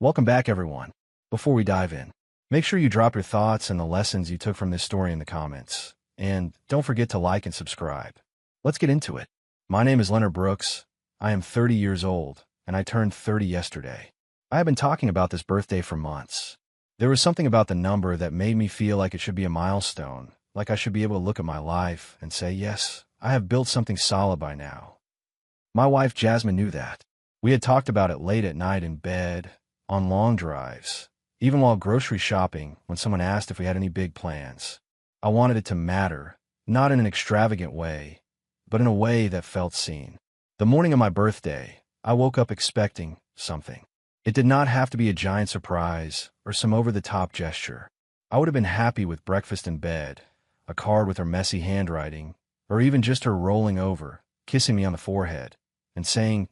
Welcome back, everyone. Before we dive in, make sure you drop your thoughts and the lessons you took from this story in the comments. And don't forget to like and subscribe. Let's get into it. My name is Leonard Brooks. I am 30 years old, and I turned 30 yesterday. I have been talking about this birthday for months. There was something about the number that made me feel like it should be a milestone, like I should be able to look at my life and say, yes, I have built something solid by now. My wife, Jasmine, knew that. We had talked about it late at night in bed, on long drives, even while grocery shopping when someone asked if we had any big plans. I wanted it to matter, not in an extravagant way, but in a way that felt seen. The morning of my birthday, I woke up expecting something. It did not have to be a giant surprise or some over-the-top gesture. I would have been happy with breakfast in bed, a card with her messy handwriting, or even just her rolling over, kissing me on the forehead, and saying,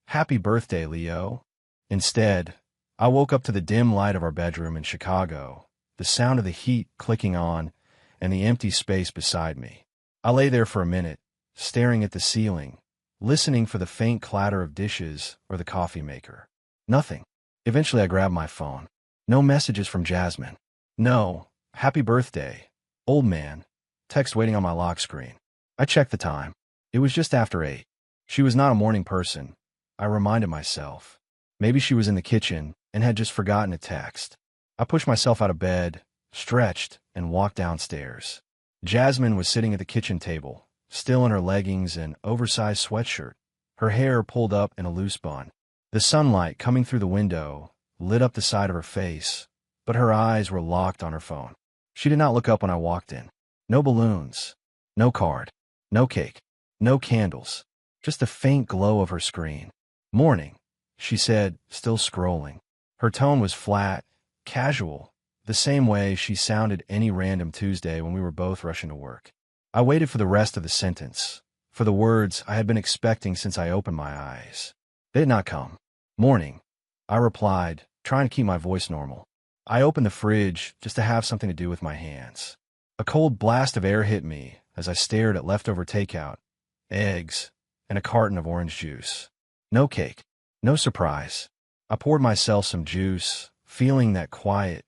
"Happy birthday, Leo." Instead, I woke up to the dim light of our bedroom in Chicago, the sound of the heat clicking on, and the empty space beside me. I lay there for a minute, staring at the ceiling, listening for the faint clatter of dishes or the coffee maker. Nothing. Eventually I grabbed my phone. No messages from Jasmine. No, "Happy birthday, old man," text waiting on my lock screen. I checked the time. It was just after 8. She was not a morning person, I reminded myself. Maybe she was in the kitchen and had just forgotten a text. I pushed myself out of bed, stretched, and walked downstairs. Jasmine was sitting at the kitchen table, still in her leggings and oversized sweatshirt, her hair pulled up in a loose bun. The sunlight coming through the window lit up the side of her face, but her eyes were locked on her phone. She did not look up when I walked in. No balloons, no card, no cake, no candles, just the faint glow of her screen. "Morning," she said, still scrolling. Her tone was flat, casual, the same way she sounded any random Tuesday when we were both rushing to work. I waited for the rest of the sentence, for the words I had been expecting since I opened my eyes. They did not come. "Morning," I replied, trying to keep my voice normal. I opened the fridge just to have something to do with my hands. A cold blast of air hit me as I stared at leftover takeout, eggs, and a carton of orange juice. No cake, no surprise. I poured myself some juice, feeling that quiet,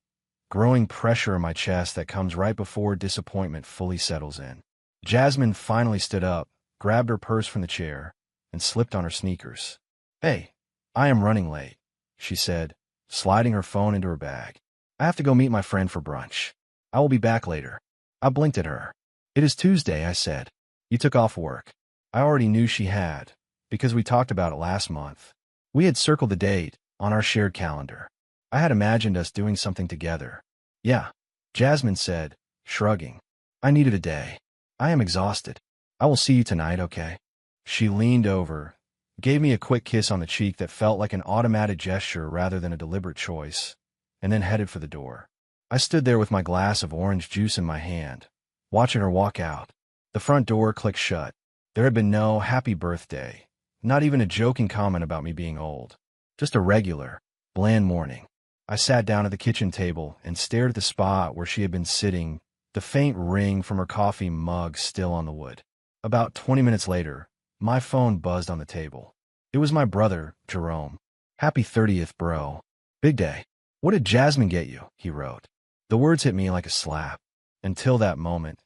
growing pressure in my chest that comes right before disappointment fully settles in. Jasmine finally stood up, grabbed her purse from the chair, and slipped on her sneakers. "Hey, I am running late," she said, sliding her phone into her bag. "I have to go meet my friend for brunch. I will be back later." I blinked at her. "It is Tuesday," I said. "You took off work." I already knew she had, because we talked about it last month. We had circled the date on our shared calendar. I had imagined us doing something together. "Yeah," Jasmine said, shrugging. "I needed a day. I am exhausted. I will see you tonight, okay?" She leaned over, gave me a quick kiss on the cheek that felt like an automatic gesture rather than a deliberate choice, and then headed for the door. I stood there with my glass of orange juice in my hand, watching her walk out. The front door clicked shut. There had been no happy birthday, not even a joking comment about me being old. Just a regular, bland morning. I sat down at the kitchen table and stared at the spot where she had been sitting, the faint ring from her coffee mug still on the wood. About 20 minutes later, my phone buzzed on the table. It was my brother, Jerome. "Happy 30th, bro. Big day. What did Jasmine get you?" he wrote. The words hit me like a slap. Until that moment,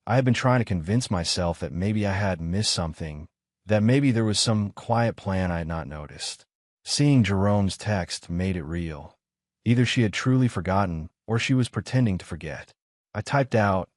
I had been trying to convince myself that maybe I had missed something, that maybe there was some quiet plan I had not noticed. Seeing Jerome's text made it real. Either she had truly forgotten, or she was pretending to forget. I typed out,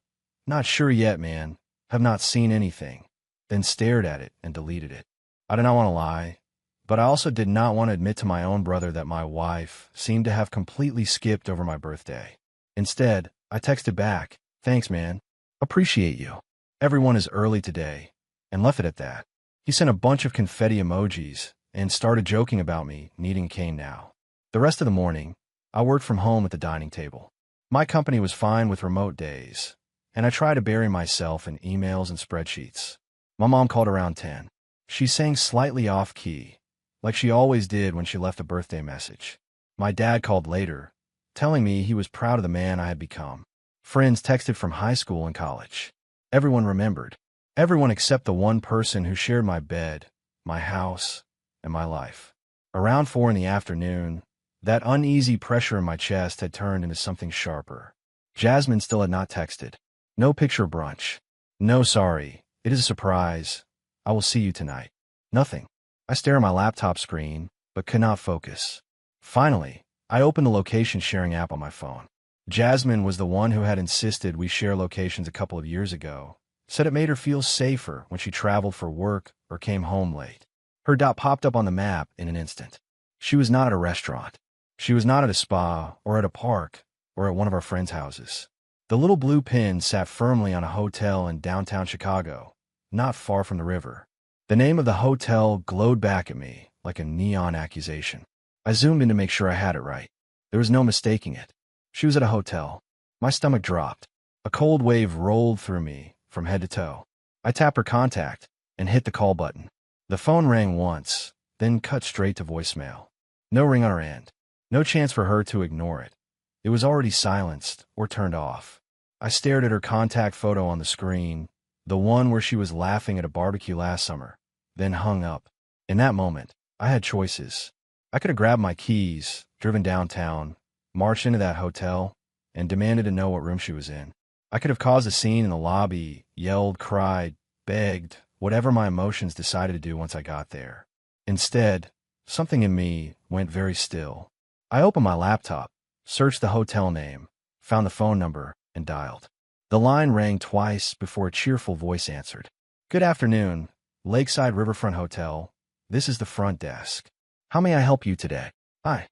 "Not sure yet, man. Have not seen anything," then stared at it and deleted it. I did not want to lie, but I also did not want to admit to my own brother that my wife seemed to have completely skipped over my birthday. Instead, I texted back, "Thanks, man. Appreciate you. Everyone is early today," and left it at that. He sent a bunch of confetti emojis and started joking about me needing a cane now. The rest of the morning, I worked from home at the dining table. My company was fine with remote days, and I tried to bury myself in emails and spreadsheets. My mom called around 10. She sang slightly off-key, like she always did when she left a birthday message. My dad called later, telling me he was proud of the man I had become. Friends texted from high school and college. Everyone remembered. Everyone except the one person who shared my bed, my house, and my life. Around 4 in the afternoon, That uneasy pressure in my chest had turned into something sharper. Jasmine still had not texted. No picture brunch. No sorry. It is a surprise. I will see you tonight. Nothing. I stare at my laptop screen, but could not focus. Finally, I opened the location sharing app on my phone. Jasmine was the one who had insisted we share locations a couple of years ago, said it made her feel safer when she traveled for work or came home late. Her dot popped up on the map in an instant. She was not at a restaurant. She was not at a spa or at a park or at one of our friends' houses. The little blue pin sat firmly on a hotel in downtown Chicago, not far from the river. The name of the hotel glowed back at me like a neon accusation. I zoomed in to make sure I had it right. There was no mistaking it. She was at a hotel. My stomach dropped. A cold wave rolled through me from head to toe. I tapped her contact and hit the call button. The phone rang once, then cut straight to voicemail. No ring on her end. No chance for her to ignore it. It was already silenced or turned off. I stared at her contact photo on the screen, the one where she was laughing at a barbecue last summer, then hung up. In that moment, I had choices. I could have grabbed my keys, driven downtown, marched into that hotel, and demanded to know what room she was in. I could have caused a scene in the lobby, yelled, cried, begged, whatever my emotions decided to do once I got there. Instead, something in me went very still. I opened my laptop, searched the hotel name, found the phone number, and dialed. The line rang twice before a cheerful voice answered. "Good afternoon, Lakeside Riverfront Hotel. This is the front desk. How may I help you today?" I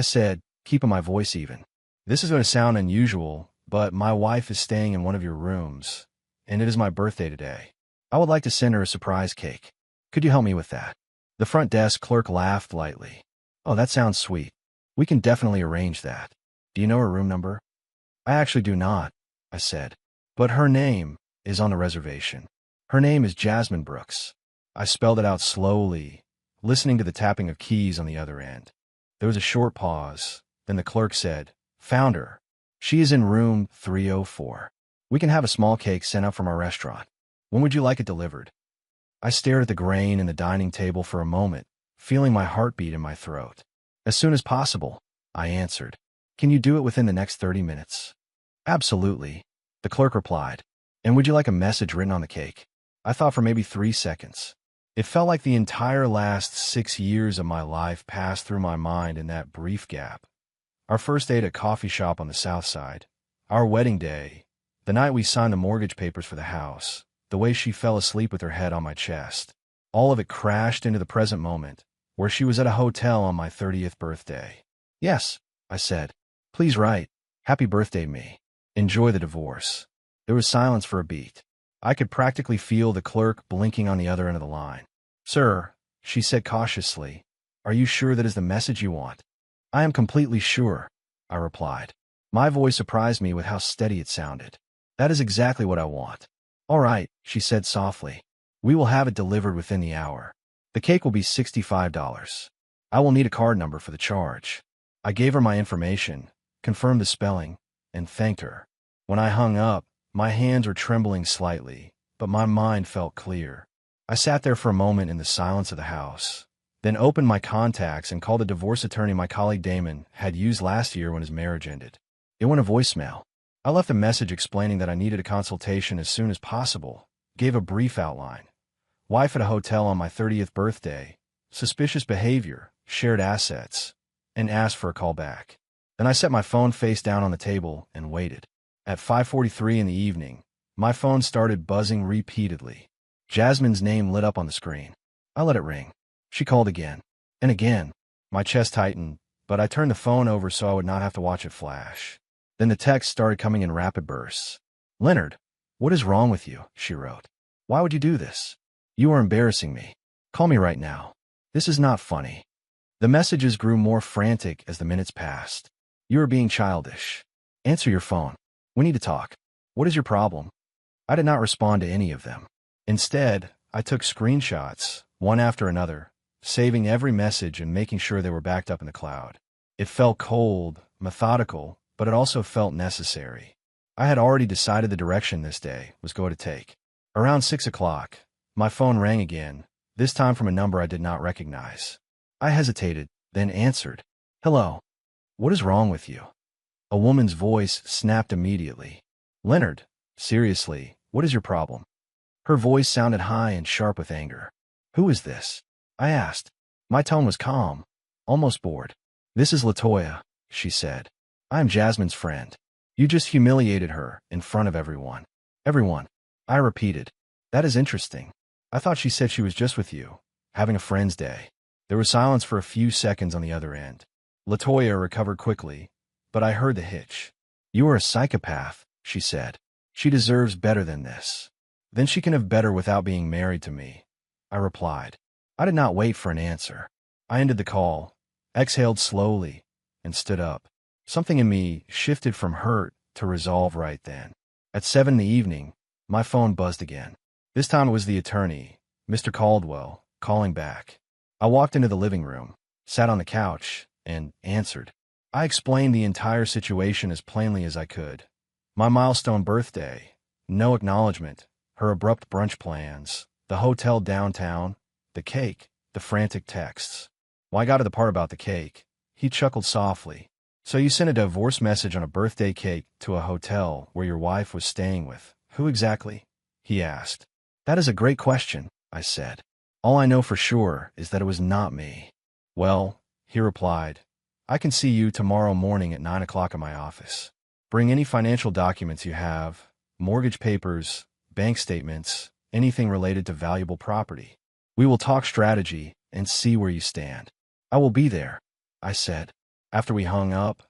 said, keeping my voice even. "This is going to sound unusual, but my wife is staying in one of your rooms, and it is my birthday today. I would like to send her a surprise cake. Could you help me with that?" The front desk clerk laughed lightly. "Oh, that sounds sweet. We can definitely arrange that. Do you know her room number?" "I actually do not," I said. "But her name is on the reservation. Her name is Jasmine Brooks." I spelled it out slowly, listening to the tapping of keys on the other end. There was a short pause. Then the clerk said, "Found her. She is in room 304. We can have a small cake sent up from our restaurant. When would you like it delivered?" I stared at the grain in the dining table for a moment, feeling my heartbeat in my throat. "As soon as possible," I answered. "Can you do it within the next 30 minutes?" "Absolutely," the clerk replied. "And would you like a message written on the cake?" I thought for maybe 3 seconds. It felt like the entire last 6 years of my life passed through my mind in that brief gap. Our first date at a coffee shop on the south side, our wedding day, the night we signed the mortgage papers for the house, the way she fell asleep with her head on my chest. All of it crashed into the present moment, where she was at a hotel on my 30th birthday. "Yes," I said. "Please write, 'Happy birthday, me. Enjoy the divorce.'" There was silence for a beat. I could practically feel the clerk blinking on the other end of the line. "Sir," she said cautiously, "are you sure that is the message you want?" "I am completely sure," I replied. My voice surprised me with how steady it sounded. "That is exactly what I want." "All right," she said softly. "We will have it delivered within the hour. The cake will be $65. I will need a card number for the charge." I gave her my information, confirmed the spelling, and thanked her. When I hung up, my hands were trembling slightly, but my mind felt clear. I sat there for a moment in the silence of the house, then opened my contacts and called the divorce attorney my colleague Damon had used last year when his marriage ended. It went to voicemail. I left a message explaining that I needed a consultation as soon as possible, gave a brief outline. Wife at a hotel on my 30th birthday, suspicious behavior, shared assets, and asked for a call back. Then I set my phone face down on the table and waited. At 5:43 in the evening, my phone started buzzing repeatedly. Jasmine's name lit up on the screen. I let it ring. She called again. And again. My chest tightened, but I turned the phone over so I would not have to watch it flash. Then the text started coming in rapid bursts. "Leonard, what is wrong with you?" she wrote. "Why would you do this? You are embarrassing me. Call me right now. This is not funny." The messages grew more frantic as the minutes passed. "You are being childish. Answer your phone. We need to talk. What is your problem?" I did not respond to any of them. Instead, I took screenshots, one after another, saving every message and making sure they were backed up in the cloud. It felt cold, methodical, but it also felt necessary. I had already decided the direction this day was going to take. Around 6 o'clock, my phone rang again, this time from a number I did not recognize. I hesitated, then answered. "Hello. What is wrong with you? A woman's voice snapped immediately. Leonard, seriously, what is your problem? Her voice sounded high and sharp with anger. Who is this? I asked. My tone was calm, almost bored. This is Latoya, she said. I am Jasmine's friend. You just humiliated her in front of everyone. Everyone. I repeated. That is interesting. I thought she said she was just with you, having a friend's day. There was silence for a few seconds on the other end. Latoya recovered quickly, but I heard the hitch. You are a psychopath, she said. She deserves better than this. Then she can have better without being married to me, I replied. I did not wait for an answer. I ended the call, exhaled slowly, and stood up. Something in me shifted from hurt to resolve right then. At 7 in the evening, my phone buzzed again. This time it was the attorney, Mr. Caldwell, calling back. I walked into the living room, sat on the couch, and answered. I explained the entire situation as plainly as I could. My milestone birthday, no acknowledgement, her abrupt brunch plans, the hotel downtown, the cake, the frantic texts. When I got to the part about the cake, he chuckled softly. So you sent a divorce message on a birthday cake to a hotel where your wife was staying with. Who exactly? He asked. That is a great question, I said. All I know for sure is that it was not me. Well, he replied, I can see you tomorrow morning at 9 o'clock in my office. Bring any financial documents you have, mortgage papers, bank statements, anything related to valuable property. We will talk strategy and see where you stand. I will be there, I said. After we hung up,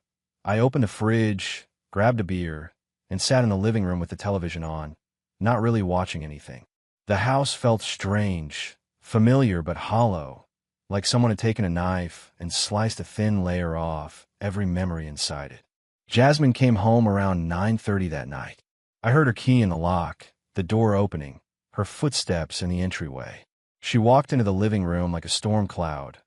I opened the fridge, grabbed a beer, and sat in the living room with the television on, not really watching anything. The house felt strange, familiar but hollow, like someone had taken a knife and sliced a thin layer off every memory inside it. Jasmine came home around 9:30 that night. I heard her key in the lock, the door opening, her footsteps in the entryway. She walked into the living room like a storm cloud,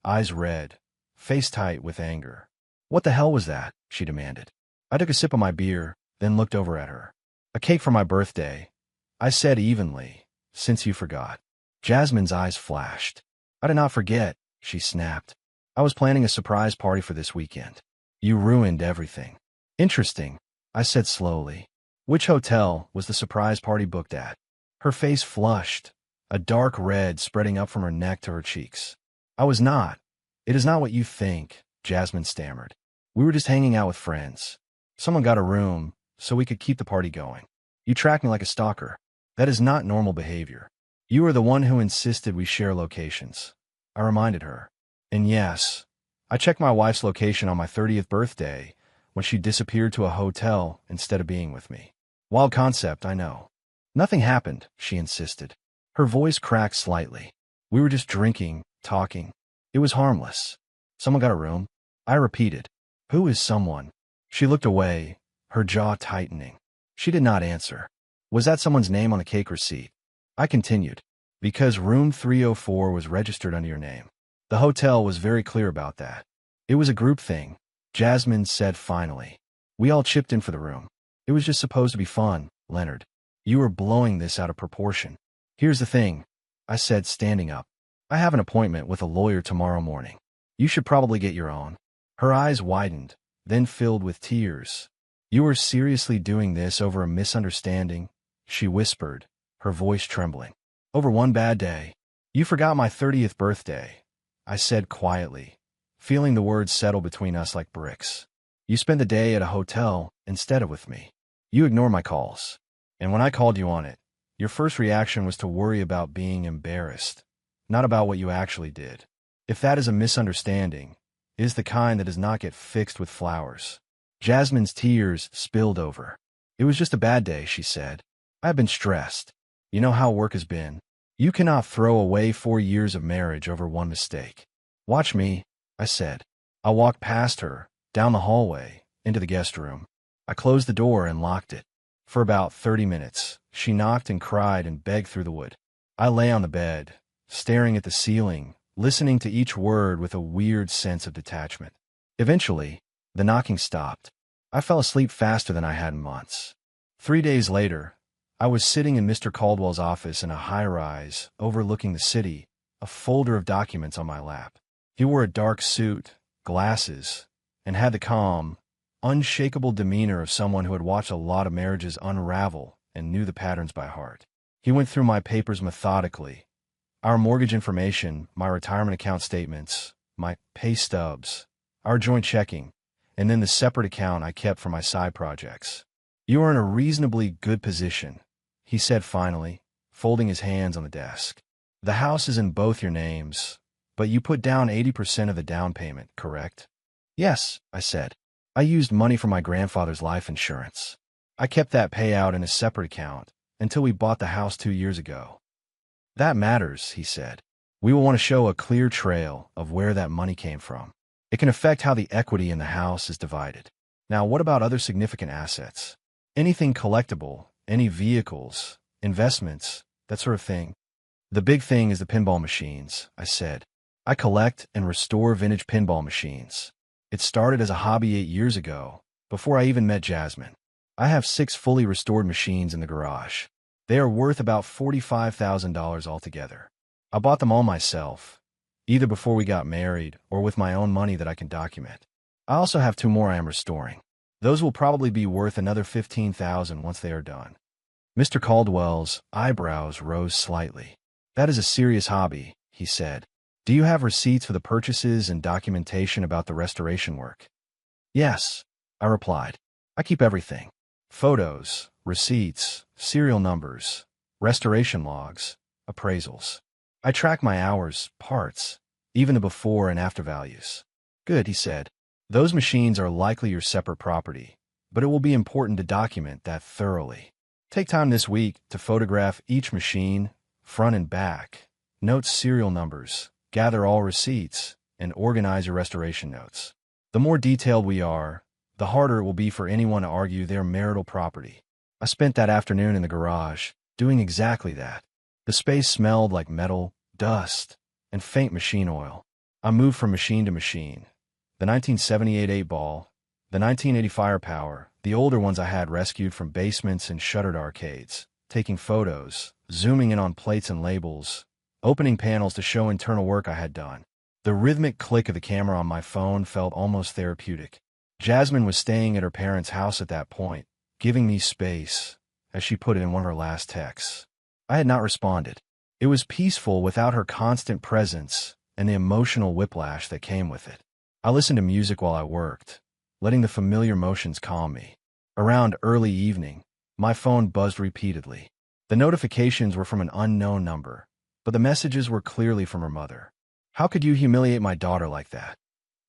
eyes red, face tight with anger. What the hell was that? She demanded. I took a sip of my beer, then looked over at her. A cake for my birthday, I said evenly, since you forgot. Jasmine's eyes flashed. I did not forget, she snapped. I was planning a surprise party for this weekend. You ruined everything. Interesting, I said slowly. Which hotel was the surprise party booked at? Her face flushed, a dark red spreading up from her neck to her cheeks. I was not. It is not what you think, Jasmine stammered. We were just hanging out with friends. Someone got a room, so we could keep the party going. You tracked me like a stalker. That is not normal behavior. You are the one who insisted we share locations, I reminded her. And yes, I checked my wife's location on my 30th birthday when she disappeared to a hotel instead of being with me. Wild concept, I know. Nothing happened, she insisted. Her voice cracked slightly. We were just drinking, talking. It was harmless. Someone got a room? I repeated. Who is someone? She looked away, her jaw tightening. She did not answer. Was that someone's name on the cake receipt? I continued. Because room 304 was registered under your name. The hotel was very clear about that. It was a group thing, Jasmine said finally. We all chipped in for the room. It was just supposed to be fun, Leonard. You are blowing this out of proportion. Here's the thing, I said, standing up. I have an appointment with a lawyer tomorrow morning. You should probably get your own. Her eyes widened, then filled with tears. You are seriously doing this over a misunderstanding? She whispered, her voice trembling. Over one bad day. You forgot my 30th birthday, I said quietly, feeling the words settle between us like bricks. You spent the day at a hotel instead of with me. You ignore my calls. And when I called you on it, your first reaction was to worry about being embarrassed, not about what you actually did. If that is a misunderstanding, it is the kind that does not get fixed with flowers. Jasmine's tears spilled over. It was just a bad day, she said. I have been stressed. You know how work has been. You cannot throw away 4 years of marriage over one mistake. Watch me, I said. I walked past her, down the hallway, into the guest room. I closed the door and locked it. For about 30 minutes, she knocked and cried and begged through the wood. I lay on the bed, staring at the ceiling, listening to each word with a weird sense of detachment. Eventually, the knocking stopped. I fell asleep faster than I had in months. 3 days later, I was sitting in Mr. Caldwell's office in a high-rise, overlooking the city, a folder of documents on my lap. He wore a dark suit, glasses, and had the calm, unshakable demeanor of someone who had watched a lot of marriages unravel and knew the patterns by heart. He went through my papers methodically. Our mortgage information, my retirement account statements, my pay stubs, our joint checking, and then the separate account I kept for my side projects. "You are in a reasonably good position," he said finally, folding his hands on the desk. "The house is in both your names, but you put down 80% of the down payment, correct?" "Yes," I said. "I used money from my grandfather's life insurance. I kept that payout in a separate account until we bought the house 2 years ago." "That matters," he said. "We will want to show a clear trail of where that money came from. It can affect how the equity in the house is divided. Now, what about other significant assets? Anything collectible, any vehicles, investments, that sort of thing?" "The big thing is the pinball machines," I said. "I collect and restore vintage pinball machines. It started as a hobby 8 years ago, before I even met Jasmine. I have 6 fully restored machines in the garage. They are worth about $45,000 altogether. I bought them all myself, either before we got married or with my own money that I can document. I also have 2 more I am restoring. Those will probably be worth another $15,000 once they are done." Mr. Caldwell's eyebrows rose slightly. "That is a serious hobby," he said. "Do you have receipts for the purchases and documentation about the restoration work?" "Yes," I replied. "I keep everything. Photos, receipts, serial numbers, restoration logs, appraisals. I track my hours, parts, even the before and after values." "Good," he said. "Those machines are likely your separate property, but it will be important to document that thoroughly. Take time this week to photograph each machine, front and back, note serial numbers, gather all receipts, and organize your restoration notes. The more detailed we are, the harder it will be for anyone to argue their marital property." I spent that afternoon in the garage, doing exactly that. The space smelled like metal, dust, and faint machine oil. I moved from machine to machine. The 1978 8-ball, the 1980 Firepower, the older ones I had rescued from basements and shuttered arcades, taking photos, zooming in on plates and labels, opening panels to show internal work I had done. The rhythmic click of the camera on my phone felt almost therapeutic. Jasmine was staying at her parents' house at that point, giving me space, as she put it in one of her last texts. I had not responded. It was peaceful without her constant presence and the emotional whiplash that came with it. I listened to music while I worked, letting the familiar motions calm me. Around early evening, my phone buzzed repeatedly. The notifications were from an unknown number, but the messages were clearly from her mother. "How could you humiliate my daughter like that?"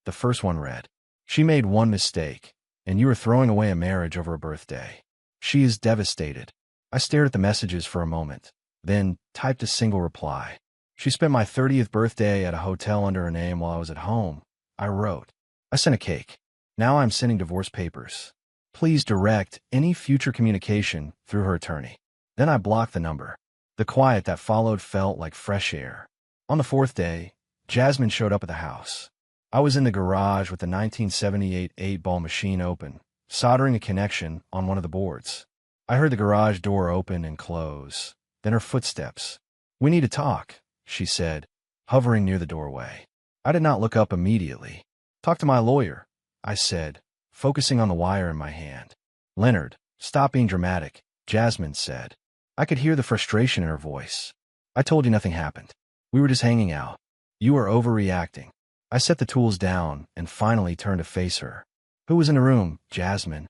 The first one read, "She made one mistake, and you are throwing away a marriage over a birthday. She is devastated." I stared at the messages for a moment, then typed a single reply. "She spent my 30th birthday at a hotel under her name while I was at home," I wrote. "I sent a cake. Now I'm sending divorce papers. Please direct any future communication through her attorney." Then I blocked the number. The quiet that followed felt like fresh air. On the 4th day, Jasmine showed up at the house. I was in the garage with the 1978 8-ball machine open, soldering a connection on one of the boards. I heard the garage door open and close, then her footsteps. "We need to talk," she said, hovering near the doorway. I did not look up immediately. "Talk to my lawyer," I said, focusing on the wire in my hand. "Leonard, stop being dramatic," Jasmine said. I could hear the frustration in her voice. "I told you nothing happened. We were just hanging out. You are overreacting." I set the tools down and finally turned to face her. "Who was in the room, Jasmine?"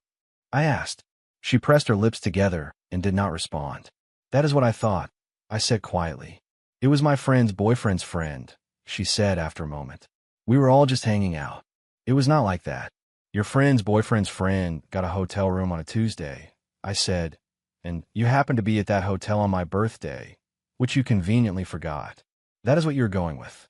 I asked. She pressed her lips together and did not respond. "That is what I thought," I said quietly. "It was my friend's boyfriend's friend," she said after a moment. "We were all just hanging out. It was not like that." "Your friend's boyfriend's friend got a hotel room on a Tuesday," I said, "and you happened to be at that hotel on my birthday, which you conveniently forgot. That is what you're going with."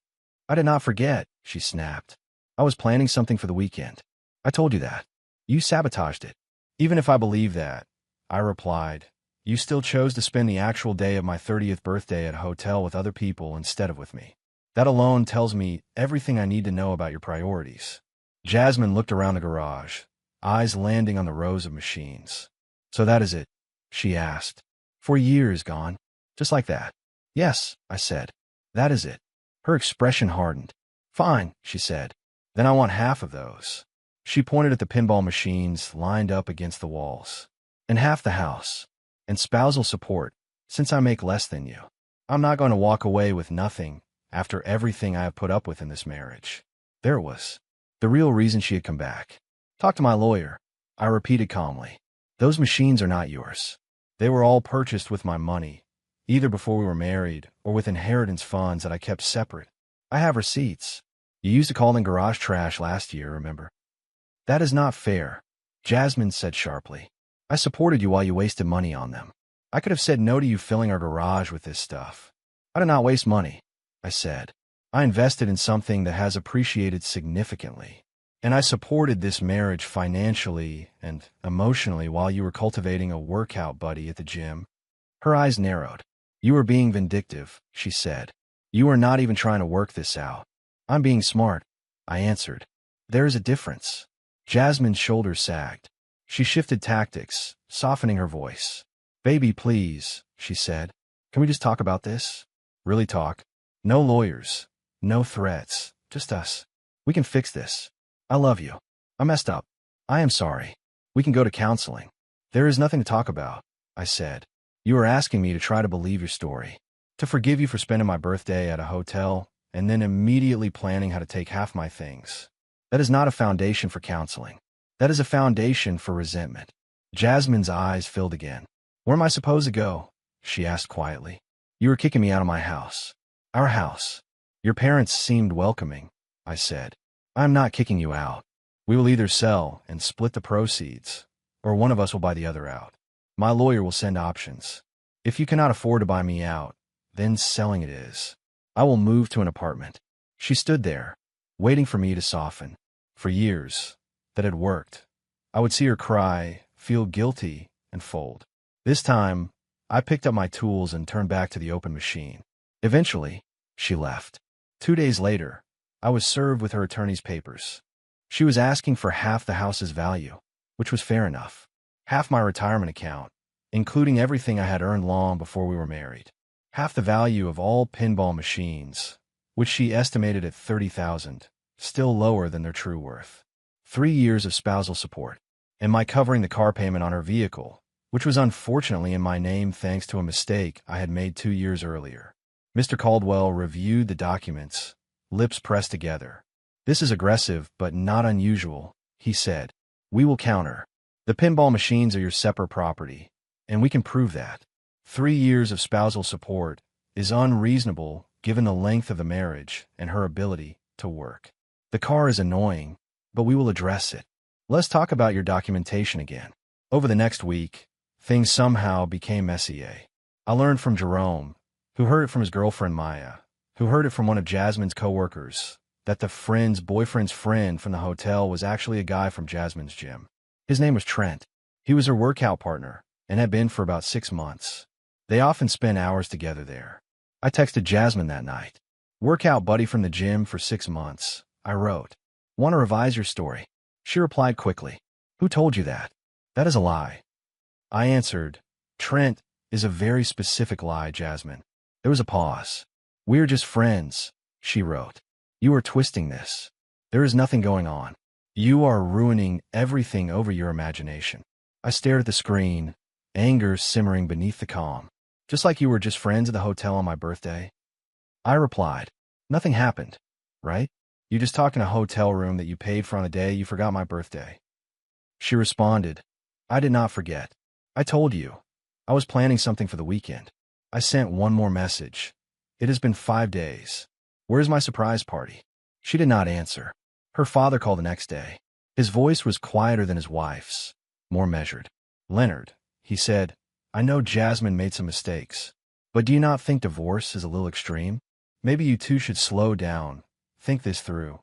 "I did not forget," she snapped. "I was planning something for the weekend. I told you that. You sabotaged it." "Even if I believe that," I replied, "you still chose to spend the actual day of my 30th birthday at a hotel with other people instead of with me. That alone tells me everything I need to know about your priorities." Jasmine looked around the garage, eyes landing on the rows of machines. "So that is it?" she asked. "For years gone? Just like that?" "Yes," I said. "That is it." Her expression hardened. "Fine," she said. "Then I want half of those." She pointed at the pinball machines lined up against the walls. "And half the house. And spousal support, since I make less than you. I'm not going to walk away with nothing after everything I have put up with in this marriage." There it was. The real reason she had come back. "Talk to my lawyer," I repeated calmly. "Those machines are not yours. They were all purchased with my money, either before we were married or with inheritance funds that I kept separate. I have receipts. You used to call them garage trash last year, remember?" "That is not fair," Jasmine said sharply. "I supported you while you wasted money on them. I could have said no to you filling our garage with this stuff." "I did not waste money," I said. "I invested in something that has appreciated significantly. And I supported this marriage financially and emotionally while you were cultivating a workout buddy at the gym." Her eyes narrowed. "You are being vindictive," she said. "You are not even trying to work this out." "I'm being smart," I answered. "There is a difference." Jasmine's shoulders sagged. She shifted tactics, softening her voice. "Baby, please," she said. "Can we just talk about this? Really talk. No lawyers. No threats. Just us. We can fix this. I love you. I messed up. I am sorry. We can go to counseling." "There is nothing to talk about," I said. "You are asking me to try to believe your story, to forgive you for spending my birthday at a hotel and then immediately planning how to take half my things. That is not a foundation for counseling. That is a foundation for resentment." Jasmine's eyes filled again. "Where am I supposed to go?" she asked quietly. "You are kicking me out of my house." "Our house." "Your parents seemed welcoming," I said. "I am not kicking you out. We will either sell and split the proceeds, or one of us will buy the other out. My lawyer will send options. If you cannot afford to buy me out, then selling it is. I will move to an apartment." She stood there, waiting for me to soften. For years, that had worked. I would see her cry, feel guilty, and fold. This time, I picked up my tools and turned back to the open machine. Eventually, she left. 2 days later, I was served with her attorney's papers. She was asking for half the house's value, which was fair enough. Half my retirement account, including everything I had earned long before we were married. Half the value of all pinball machines, which she estimated at $30,000, still lower than their true worth. 3 years of spousal support, and my covering the car payment on her vehicle, which was unfortunately in my name thanks to a mistake I had made 2 years earlier. Mr. Caldwell reviewed the documents, lips pressed together. "This is aggressive, but not unusual," he said. "We will counter. The pinball machines are your separate property, and we can prove that. 3 years of spousal support is unreasonable given the length of the marriage and her ability to work. The car is annoying, but we will address it. Let's talk about your documentation again." Over the next week, things somehow became messier. I learned from Jerome, who heard it from his girlfriend Maya, who heard it from one of Jasmine's coworkers, that the friend's boyfriend's friend from the hotel was actually a guy from Jasmine's gym. His name was Trent. He was her workout partner and had been for about 6 months. They often spent hours together there. I texted Jasmine that night. "Workout buddy from the gym for 6 months," I wrote. "Want to revise your story?" She replied quickly. "Who told you that?" "That is a lie." I answered, "Trent is a very specific lie, Jasmine." There was a pause. "We're just friends," she wrote. "You are twisting this. There is nothing going on. You are ruining everything over your imagination." I stared at the screen, anger simmering beneath the calm. "Just like you were just friends at the hotel on my birthday?" I replied, "Nothing happened, right? You just talked in a hotel room that you paid for on the day you forgot my birthday." She responded, "I did not forget. I told you. I was planning something for the weekend." I sent one more message. "It has been 5 days. Where's my surprise party?" She did not answer. Her father called the next day. His voice was quieter than his wife's, more measured. "Leonard," he said, "I know Jasmine made some mistakes, but do you not think divorce is a little extreme? Maybe you two should slow down, think this through."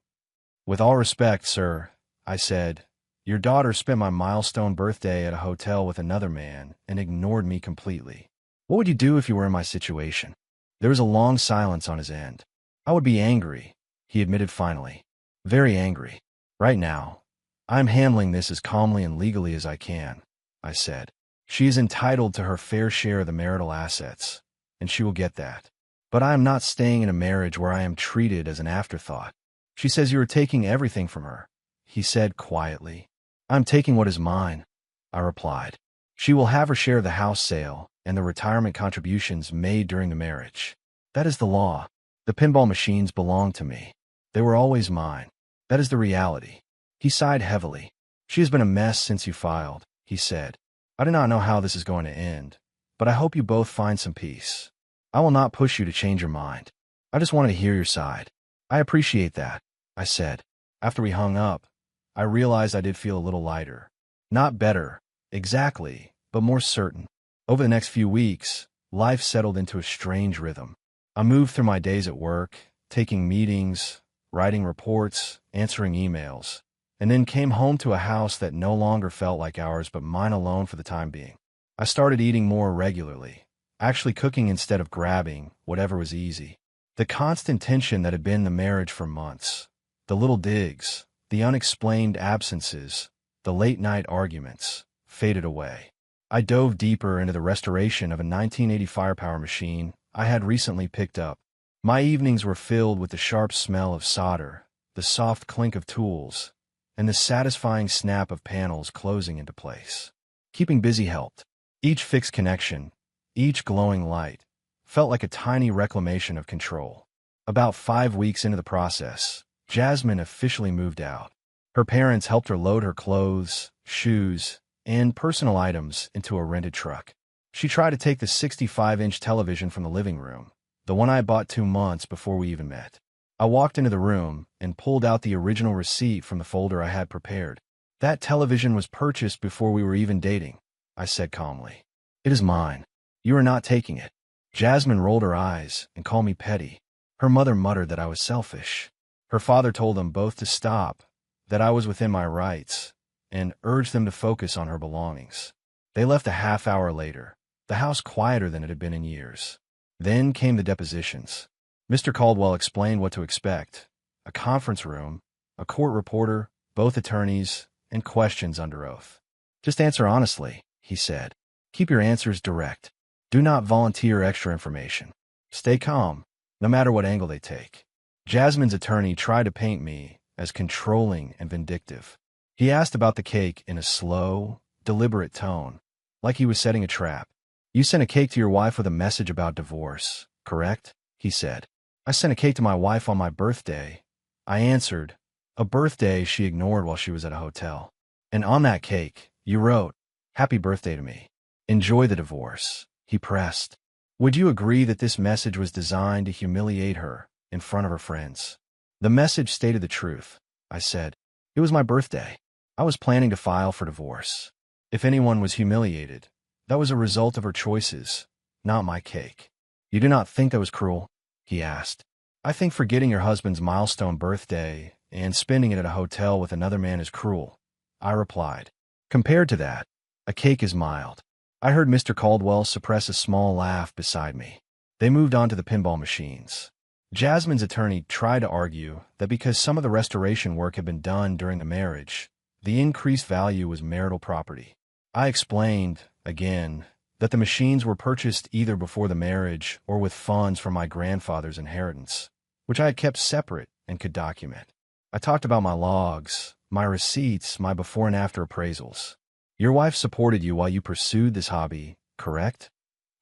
"With all respect, sir," I said, "your daughter spent my milestone birthday at a hotel with another man and ignored me completely. What would you do if you were in my situation?" There was a long silence on his end. "I would be angry," he admitted finally. "Very angry. Right now, I'm handling this as calmly and legally as I can," I said. "She is entitled to her fair share of the marital assets, and she will get that. But I am not staying in a marriage where I am treated as an afterthought." "She says you are taking everything from her," he said quietly. I'm taking what is mine, I replied. She will have her share of the house sale and the retirement contributions made during the marriage. That is the law. The pinball machines belong to me. They were always mine. That is the reality. He sighed heavily. She has been a mess since you filed, he said. I do not know how this is going to end, but I hope you both find some peace. I will not push you to change your mind. I just wanted to hear your side. I appreciate that, I said. After we hung up, I realized I did feel a little lighter. Not better, exactly, but more certain. Over the next few weeks, life settled into a strange rhythm. I moved through my days at work, taking meetings, writing reports, answering emails, and then came home to a house that no longer felt like ours but mine alone for the time being. I started eating more regularly, actually cooking instead of grabbing whatever was easy. The constant tension that had been the marriage for months, the little digs, the unexplained absences, the late-night arguments, faded away. I dove deeper into the restoration of a 1980 firepower machine I had recently picked up. My evenings were filled with the sharp smell of solder, the soft clink of tools, and the satisfying snap of panels closing into place. Keeping busy helped. Each fixed connection, each glowing light, felt like a tiny reclamation of control. About 5 weeks into the process, Jasmine officially moved out. Her parents helped her load her clothes, shoes, and personal items into a rented truck. She tried to take the 65-inch television from the living room, the one I bought 2 months before we even met. I walked into the room and pulled out the original receipt from the folder I had prepared. That television was purchased before we were even dating, I said calmly. It is mine. You are not taking it. Jasmine rolled her eyes and called me petty. Her mother muttered that I was selfish. Her father told them both to stop, that I was within my rights, and urged them to focus on her belongings. They left a half hour later, the house quieter than it had been in years. Then came the depositions. Mr. Caldwell explained what to expect: a conference room, a court reporter, both attorneys, and questions under oath. Just answer honestly, he said. Keep your answers direct. Do not volunteer extra information. Stay calm, no matter what angle they take. Jasmine's attorney tried to paint me as controlling and vindictive. He asked about the cake in a slow, deliberate tone, like he was setting a trap. You sent a cake to your wife with a message about divorce, correct? He said. I sent a cake to my wife on my birthday, I answered, a birthday she ignored while she was at a hotel. And on that cake, you wrote, "Happy birthday to me. Enjoy the divorce," he pressed. Would you agree that this message was designed to humiliate her in front of her friends? The message stated the truth, I said. It was my birthday. I was planning to file for divorce. If anyone was humiliated, that was a result of her choices, not my cake. You do not think that was cruel? He asked. I think forgetting your husband's milestone birthday and spending it at a hotel with another man is cruel, I replied. Compared to that, a cake is mild. I heard Mr. Caldwell suppress a small laugh beside me. They moved on to the pinball machines. Jasmine's attorney tried to argue that because some of the restoration work had been done during the marriage, the increased value was marital property. I explained, again, that the machines were purchased either before the marriage or with funds from my grandfather's inheritance, which I had kept separate and could document. I talked about my logs, my receipts, my before and after appraisals. Your wife supported you while you pursued this hobby, correct?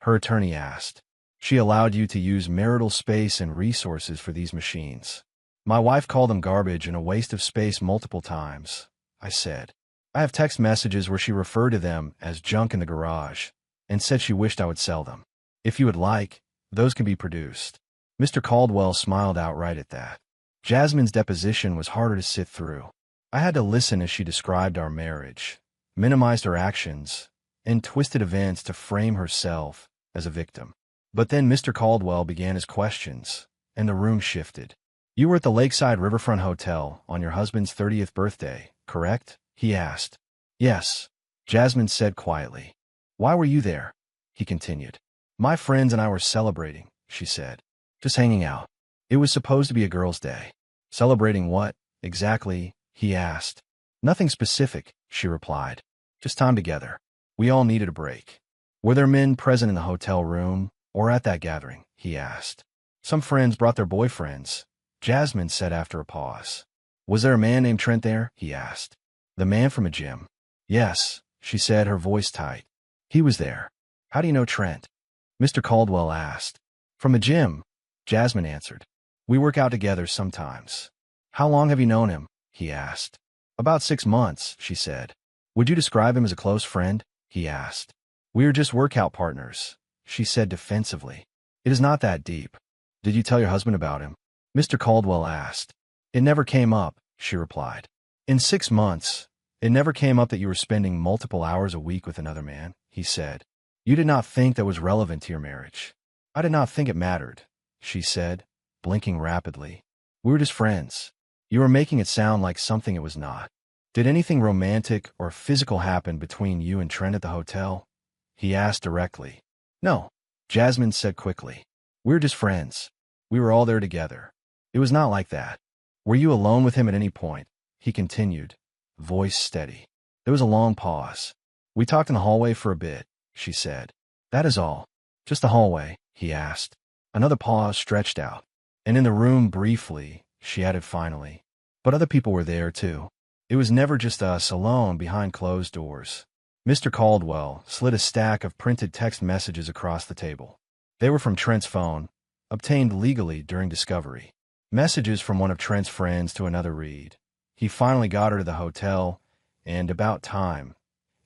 Her attorney asked. She allowed you to use marital space and resources for these machines. My wife called them garbage and a waste of space multiple times, I said. I have text messages where she referred to them as junk in the garage and said she wished I would sell them. If you would like, those can be produced. Mr. Caldwell smiled outright at that. Jasmine's deposition was harder to sit through. I had to listen as she described our marriage, minimized her actions, and twisted events to frame herself as a victim. But then Mr. Caldwell began his questions, and the room shifted. You were at the Lakeside Riverfront Hotel on your husband's 30th birthday, correct? He asked. Yes, Jasmine said quietly. Why were you there? He continued. My friends and I were celebrating, she said. Just hanging out. It was supposed to be a girls' day. Celebrating what, exactly? He asked. Nothing specific, she replied. Just time together. We all needed a break. Were there men present in the hotel room or at that gathering? He asked. Some friends brought their boyfriends, Jasmine said after a pause. Was there a man named Trent there? He asked. The man from a gym. Yes, she said, her voice tight. He was there. How do you know Trent? Mr. Caldwell asked. From a gym, Jasmine answered. We work out together sometimes. How long have you known him? He asked. About 6 months, she said. Would you describe him as a close friend? He asked. We are just workout partners, she said defensively. It is not that deep. Did you tell your husband about him? Mr. Caldwell asked. It never came up, she replied. In 6 months, it never came up that you were spending multiple hours a week with another man, he said. You did not think that was relevant to your marriage. I did not think it mattered, she said, blinking rapidly. We were just friends. You were making it sound like something it was not. Did anything romantic or physical happen between you and Trent at the hotel? He asked directly. No, Jasmine said quickly. We were just friends. We were all there together. It was not like that. Were you alone with him at any point? He continued, voice steady. There was a long pause. We talked in the hallway for a bit, she said. That is all. Just the hallway, he asked. Another pause stretched out. And in the room briefly, she added finally. But other people were there too. It was never just us alone behind closed doors. Mr. Caldwell slid a stack of printed text messages across the table. They were from Trent's phone, obtained legally during discovery. Messages from one of Trent's friends to another read. He finally got her to the hotel, and about time.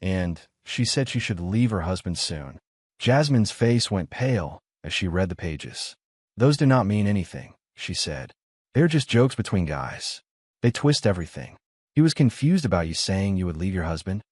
And she said she should leave her husband soon. Jasmine's face went pale as she read the pages. Those do not mean anything, she said. They're just jokes between guys. They twist everything. He was confused about you saying you would leave your husband.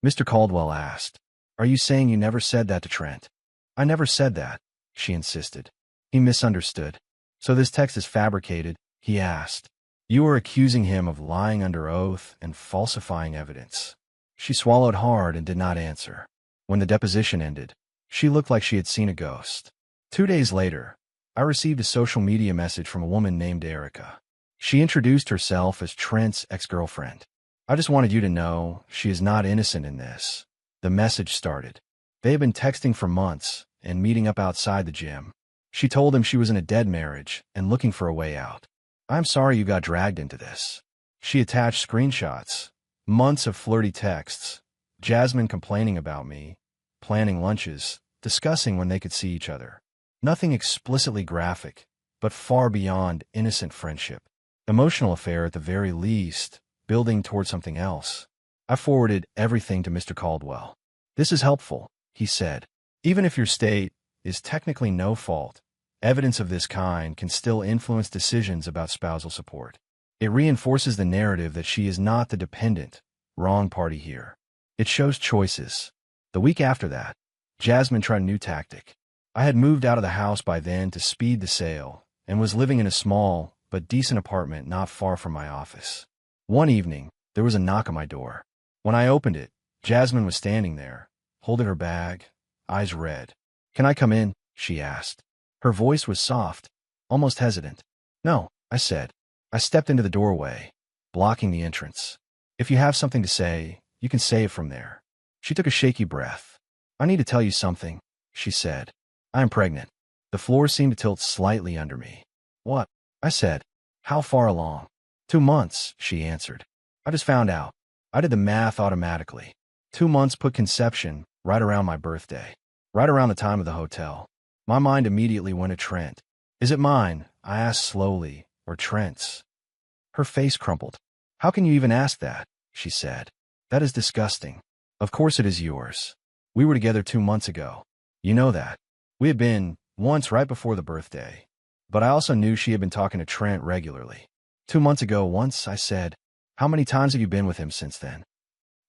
Mr. Caldwell asked, Are you saying you never said that to Trent? I never said that, she insisted. He misunderstood. So this text is fabricated, he asked. You are accusing him of lying under oath and falsifying evidence. She swallowed hard and did not answer. When the deposition ended, she looked like she had seen a ghost. 2 days later, I received a social media message from a woman named Erica. She introduced herself as Trent's ex-girlfriend. I just wanted you to know she is not innocent in this. The message started. They had been texting for months and meeting up outside the gym. She told him she was in a dead marriage and looking for a way out. I'm sorry you got dragged into this. She attached screenshots, months of flirty texts, Jasmine complaining about me, planning lunches, discussing when they could see each other. Nothing explicitly graphic, but far beyond innocent friendship. Emotional affair at the very least, building toward something else. I forwarded everything to Mr. Caldwell. This is helpful, he said. Even if your state is technically no fault, evidence of this kind can still influence decisions about spousal support. It reinforces the narrative that she is not the dependent, wrong party here. It shows choices. The week after that, Jasmine tried a new tactic. I had moved out of the house by then to speed the sale and was living in a small but decent apartment not far from my office. One evening, there was a knock on my door. When I opened it, Jasmine was standing there, holding her bag, eyes red. Can I come in? She asked. Her voice was soft, almost hesitant. No, I said. I stepped into the doorway, blocking the entrance. If you have something to say, you can say it from there. She took a shaky breath. I need to tell you something, she said. I am pregnant. The floor seemed to tilt slightly under me. What? I said. How far along? 2 months, she answered. I just found out. I did the math automatically. 2 months put conception right around my birthday, right around the time of the hotel. My mind immediately went to Trent. Is it mine? I asked slowly, or Trent's? Her face crumpled. How can you even ask that? She said. That is disgusting. Of course it is yours. We were together 2 months ago. You know that. We had been, once right before the birthday. But I also knew she had been talking to Trent regularly. 2 months ago once, I said, how many times have you been with him since then?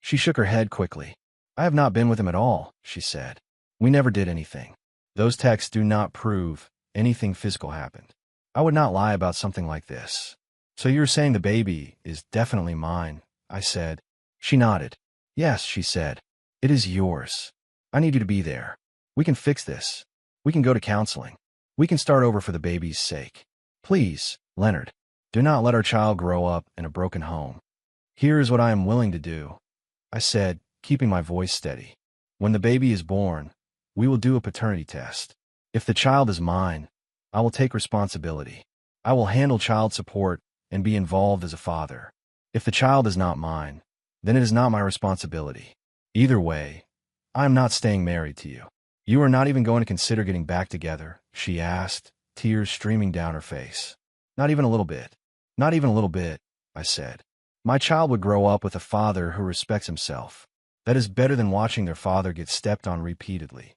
She shook her head quickly. I have not been with him at all, she said. We never did anything. Those texts do not prove anything physical happened. I would not lie about something like this. So you're saying the baby is definitely mine, I said. She nodded. Yes, she said. It is yours. I need you to be there. We can fix this. We can go to counseling. We can start over for the baby's sake. Please, Leonard, do not let our child grow up in a broken home. Here is what I am willing to do, I said, keeping my voice steady. When the baby is born, we will do a paternity test. If the child is mine, I will take responsibility. I will handle child support and be involved as a father. If the child is not mine, then it is not my responsibility. Either way, I am not staying married to you. You are not even going to consider getting back together, she asked, tears streaming down her face. Not even a little bit. Not even a little bit, I said. My child would grow up with a father who respects himself. That is better than watching their father get stepped on repeatedly.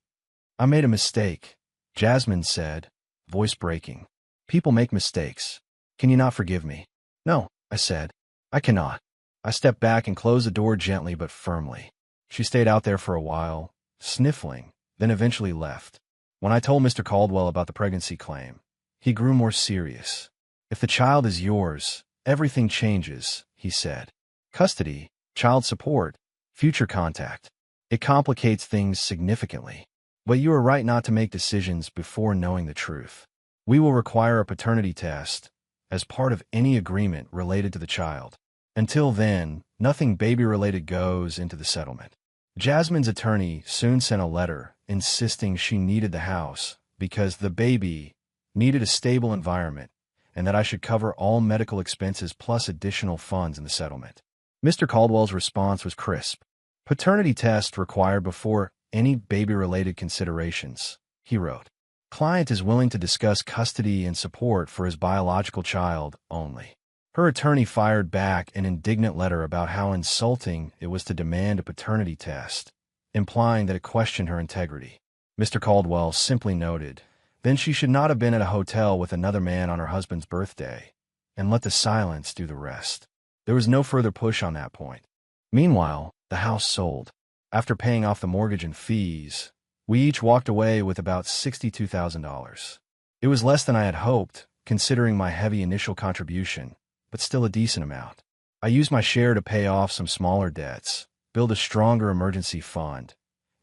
I made a mistake, Jasmine said, voice breaking. People make mistakes. Can you not forgive me? No, I said. I cannot. I stepped back and closed the door gently but firmly. She stayed out there for a while, sniffling, then eventually left. When I told Mr. Caldwell about the pregnancy claim, he grew more serious. If the child is yours, everything changes, he said. Custody, child support, future contact. It complicates things significantly. But you are right not to make decisions before knowing the truth. We will require a paternity test as part of any agreement related to the child. Until then, nothing baby-related goes into the settlement. Jasmine's attorney soon sent a letter insisting she needed the house because the baby needed a stable environment and that I should cover all medical expenses plus additional funds in the settlement. Mr. Caldwell's response was crisp. Paternity test required before any baby-related considerations, he wrote. Client is willing to discuss custody and support for his biological child only. Her attorney fired back an indignant letter about how insulting it was to demand a paternity test, implying that it questioned her integrity. Mr. Caldwell simply noted, then she should not have been at a hotel with another man on her husband's birthday, and let the silence do the rest. There was no further push on that point. Meanwhile, the house sold. After paying off the mortgage and fees, we each walked away with about $62,000. It was less than I had hoped, considering my heavy initial contribution, but still a decent amount. I used my share to pay off some smaller debts, build a stronger emergency fund,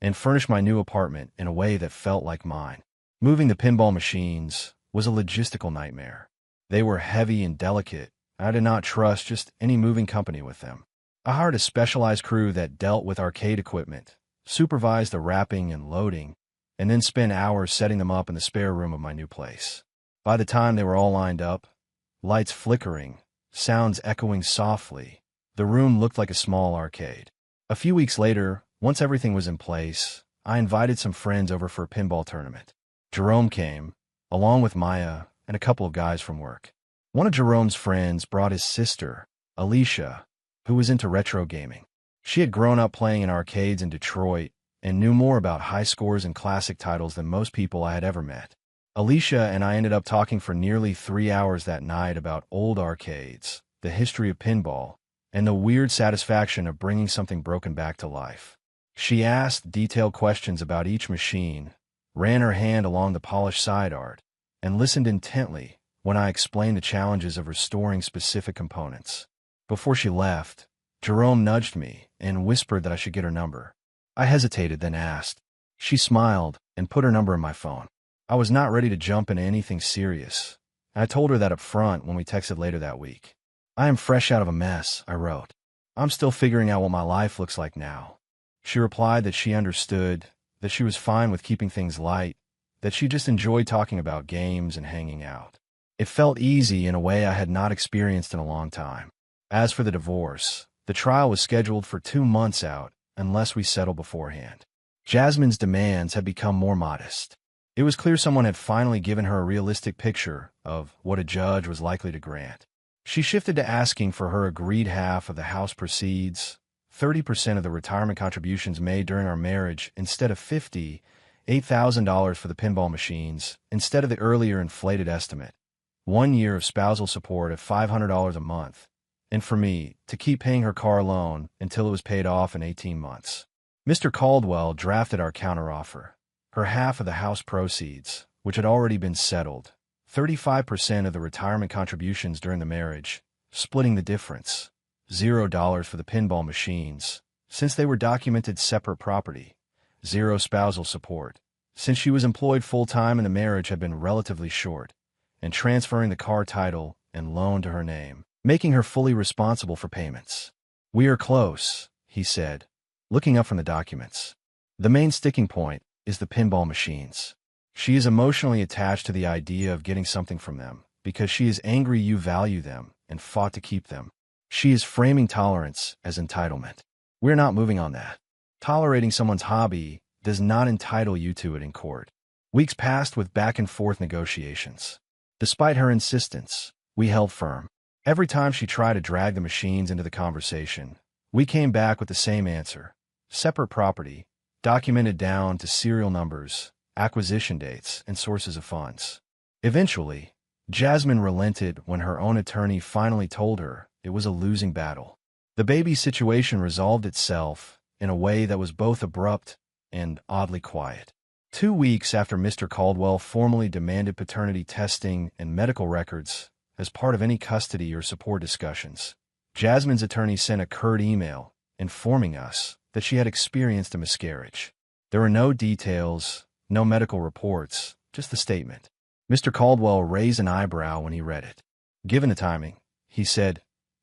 and furnish my new apartment in a way that felt like mine. Moving the pinball machines was a logistical nightmare. They were heavy and delicate, and I did not trust just any moving company with them. I hired a specialized crew that dealt with arcade equipment, supervised the wrapping and loading, and then spent hours setting them up in the spare room of my new place. By the time they were all lined up, lights flickering, sounds echoing softly, the room looked like a small arcade. A few weeks later, once everything was in place, I invited some friends over for a pinball tournament. Jerome came, along with Maya and a couple of guys from work. One of Jerome's friends brought his sister, Alicia, who was into retro gaming. She had grown up playing in arcades in Detroit and knew more about high scores and classic titles than most people I had ever met. Alicia and I ended up talking for nearly 3 hours that night about old arcades, the history of pinball, and the weird satisfaction of bringing something broken back to life. She asked detailed questions about each machine, ran her hand along the polished side art, and listened intently when I explained the challenges of restoring specific components. Before she left, Jerome nudged me and whispered that I should get her number. I hesitated, then asked. She smiled and put her number in my phone. I was not ready to jump into anything serious, and I told her that up front when we texted later that week. I am fresh out of a mess, I wrote. I'm still figuring out what my life looks like now. She replied that she understood, that she was fine with keeping things light, that she just enjoyed talking about games and hanging out. It felt easy in a way I had not experienced in a long time. As for the divorce, the trial was scheduled for 2 months out unless we settled beforehand. Jasmine's demands had become more modest. It was clear someone had finally given her a realistic picture of what a judge was likely to grant. She shifted to asking for her agreed half of the house proceeds, 30% of the retirement contributions made during our marriage instead of $50,000, $8,000 for the pinball machines instead of the earlier inflated estimate, 1 year of spousal support of $500 a month, and for me to keep paying her car loan until it was paid off in 18 months. Mr. Caldwell drafted our counteroffer. Her half of the house proceeds, which had already been settled, 35% of the retirement contributions during the marriage, splitting the difference, $0 for the pinball machines, since they were documented separate property, 0 spousal support, since she was employed full-time and the marriage had been relatively short, and transferring the car title and loan to her name, making her fully responsible for payments. We are close, he said, looking up from the documents. The main sticking point is the pinball machines. She is emotionally attached to the idea of getting something from them, because she is angry you value them and fought to keep them. She is framing tolerance as entitlement. We're not moving on that. Tolerating someone's hobby does not entitle you to it in court. Weeks passed with back-and-forth negotiations. Despite her insistence, we held firm. Every time she tried to drag the machines into the conversation, we came back with the same answer: separate property, documented down to serial numbers, acquisition dates, and sources of funds. Eventually, Jasmine relented when her own attorney finally told her it was a losing battle. The baby situation resolved itself in a way that was both abrupt and oddly quiet. 2 weeks after Mr. Caldwell formally demanded paternity testing and medical records as part of any custody or support discussions, Jasmine's attorney sent a curt email informing us that she had experienced a miscarriage. There were no details, no medical reports, just the statement. Mr. Caldwell raised an eyebrow when he read it. Given the timing, he said,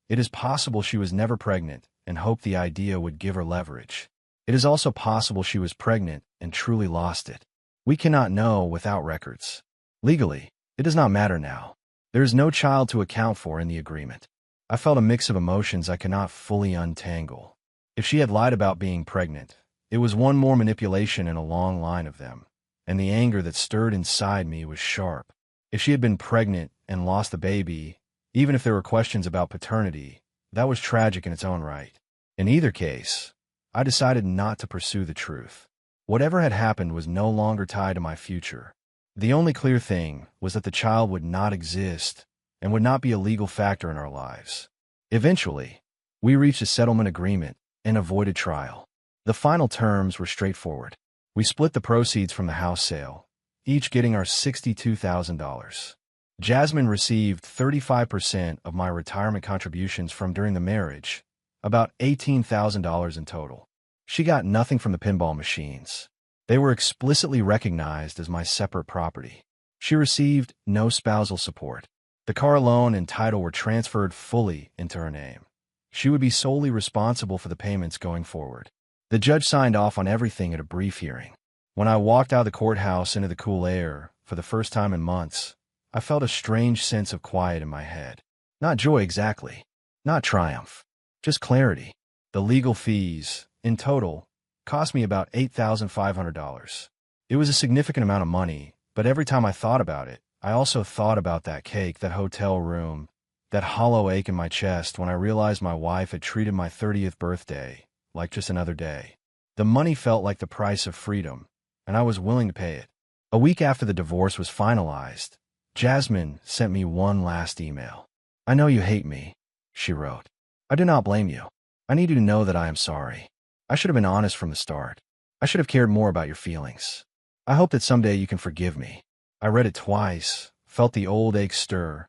"It is possible she was never pregnant and hoped the idea would give her leverage. It is also possible she was pregnant and truly lost it. We cannot know without records. Legally, it does not matter now. There is no child to account for in the agreement." I felt a mix of emotions I cannot fully untangle. If she had lied about being pregnant, it was one more manipulation in a long line of them, and the anger that stirred inside me was sharp. If she had been pregnant and lost the baby, even if there were questions about paternity, that was tragic in its own right. In either case, I decided not to pursue the truth. Whatever had happened was no longer tied to my future. The only clear thing was that the child would not exist and would not be a legal factor in our lives. Eventually, we reached a settlement agreement and avoided trial. The final terms were straightforward. We split the proceeds from the house sale, each getting our $62,000. Jasmine received 35% of my retirement contributions from during the marriage, about $18,000 in total. She got nothing from the pinball machines. They were explicitly recognized as my separate property. She received no spousal support. The car loan and title were transferred fully into her name. She would be solely responsible for the payments going forward. The judge signed off on everything at a brief hearing. When I walked out of the courthouse into the cool air for the first time in months, I felt a strange sense of quiet in my head. Not joy exactly, not triumph, just clarity. The legal fees, in total, cost me about $8,500. It was a significant amount of money, but every time I thought about it, I also thought about that cake, that hotel room, that hollow ache in my chest when I realized my wife had treated my 30th birthday like just another day. The money felt like the price of freedom, and I was willing to pay it. A week after the divorce was finalized, Jasmine sent me one last email. "I know you hate me," she wrote. "I do not blame you. I need you to know that I am sorry. I should have been honest from the start. I should have cared more about your feelings. I hope that someday you can forgive me." I read it twice, felt the old ache stir,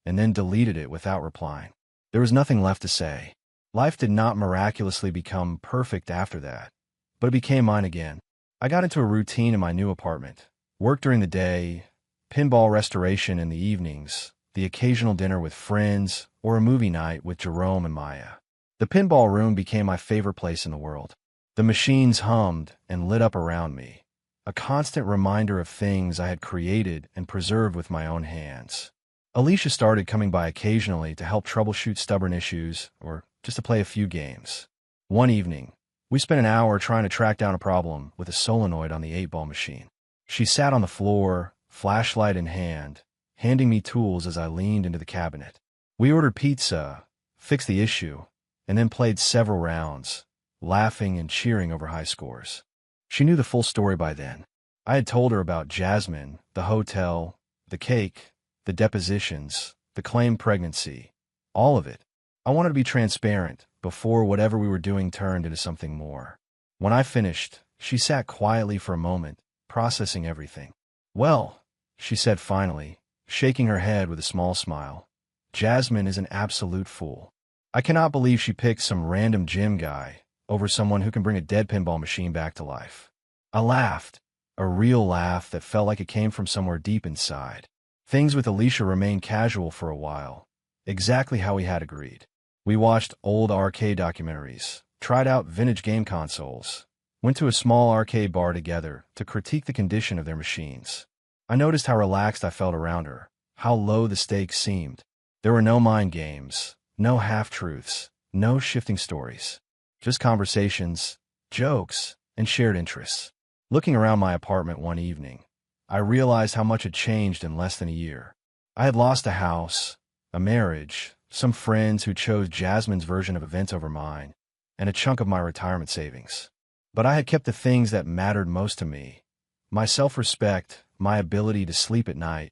and then deleted it without replying. There was nothing left to say. Life did not miraculously become perfect after that, but it became mine again. I got into a routine in my new apartment. Work during the day, pinball restoration in the evenings, the occasional dinner with friends, or a movie night with Jerome and Maya. The pinball room became my favorite place in the world. The machines hummed and lit up around me, a constant reminder of things I had created and preserved with my own hands. Alicia started coming by occasionally to help troubleshoot stubborn issues or just to play a few games. One evening, we spent an hour trying to track down a problem with a solenoid on the 8-ball machine. She sat on the floor, flashlight in hand, handing me tools as I leaned into the cabinet. We ordered pizza, fixed the issue, and then played several rounds, laughing and cheering over high scores. She knew the full story by then. I had told her about Jasmine, the hotel, the cake, the depositions, the claimed pregnancy, all of it. I wanted to be transparent before whatever we were doing turned into something more. When I finished, she sat quietly for a moment, processing everything. "Well," she said finally, shaking her head with a small smile, "Jasmine is an absolute fool. I cannot believe she picked some random gym guy over someone who can bring a dead pinball machine back to life." I laughed, a real laugh that felt like it came from somewhere deep inside. Things with Alicia remained casual for a while, exactly how we had agreed. We watched old arcade documentaries, tried out vintage game consoles, went to a small arcade bar together to critique the condition of their machines. I noticed how relaxed I felt around her, how low the stakes seemed. There were no mind games, no half-truths, no shifting stories. Just conversations, jokes, and shared interests. Looking around my apartment one evening, I realized how much had changed in less than a year. I had lost a house, a marriage, some friends who chose Jasmine's version of events over mine, and a chunk of my retirement savings. But I had kept the things that mattered most to me: my self-respect, my ability to sleep at night,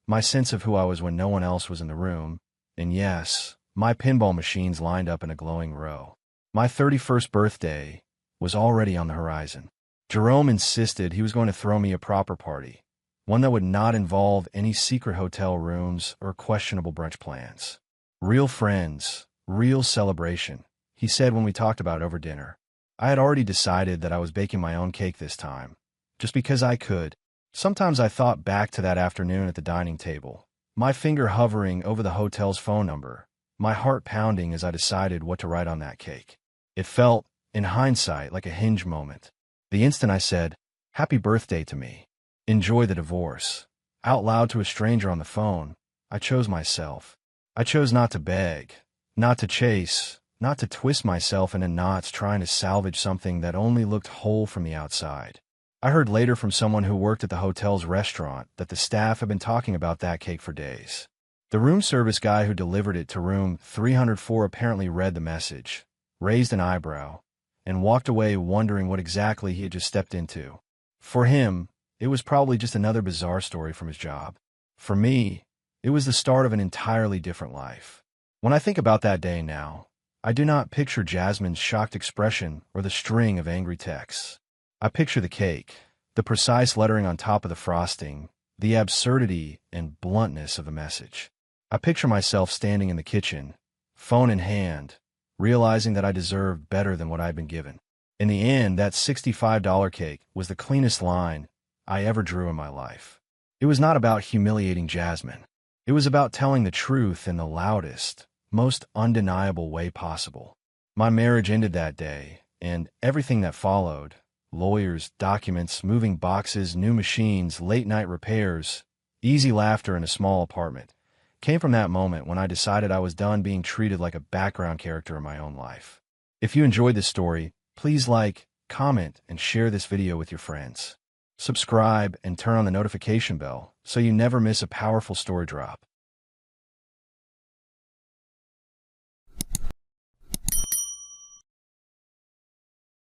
my sense of who I was when no one else was in the room, and yes, my pinball machines lined up in a glowing row. My 31st birthday was already on the horizon. Jerome insisted he was going to throw me a proper party, one that would not involve any secret hotel rooms or questionable brunch plans. Real friends, real celebration, he said when we talked about it over dinner. I had already decided that I was baking my own cake this time, just because I could. Sometimes I thought back to that afternoon at the dining table, my finger hovering over the hotel's phone number, my heart pounding as I decided what to write on that cake. It felt, in hindsight, like a hinge moment. The instant I said, "Happy birthday" to me, "Enjoy the divorce," out loud to a stranger on the phone, I chose myself. I chose not to beg, not to chase, not to twist myself into knots trying to salvage something that only looked whole from the outside. I heard later from someone who worked at the hotel's restaurant that the staff had been talking about that cake for days. The room service guy who delivered it to room 304 apparently read the message, raised an eyebrow, and walked away wondering what exactly he had just stepped into. For him, it was probably just another bizarre story from his job. For me, it was the start of an entirely different life. When I think about that day now, I do not picture Jasmine's shocked expression or the string of angry texts. I picture the cake, the precise lettering on top of the frosting, the absurdity and bluntness of the message. I picture myself standing in the kitchen, phone in hand, realizing that I deserved better than what I had been given. In the end, that $65 cake was the cleanest line I ever drew in my life. It was not about humiliating Jasmine. It was about telling the truth in the loudest, most undeniable way possible. My marriage ended that day, and everything that followed, lawyers, documents, moving boxes, new machines, late-night repairs, easy laughter in a small apartment, came from that moment when I decided I was done being treated like a background character in my own life. If you enjoyed this story, please like, comment, and share this video with your friends. Subscribe and turn on the notification bell so you never miss a powerful story drop.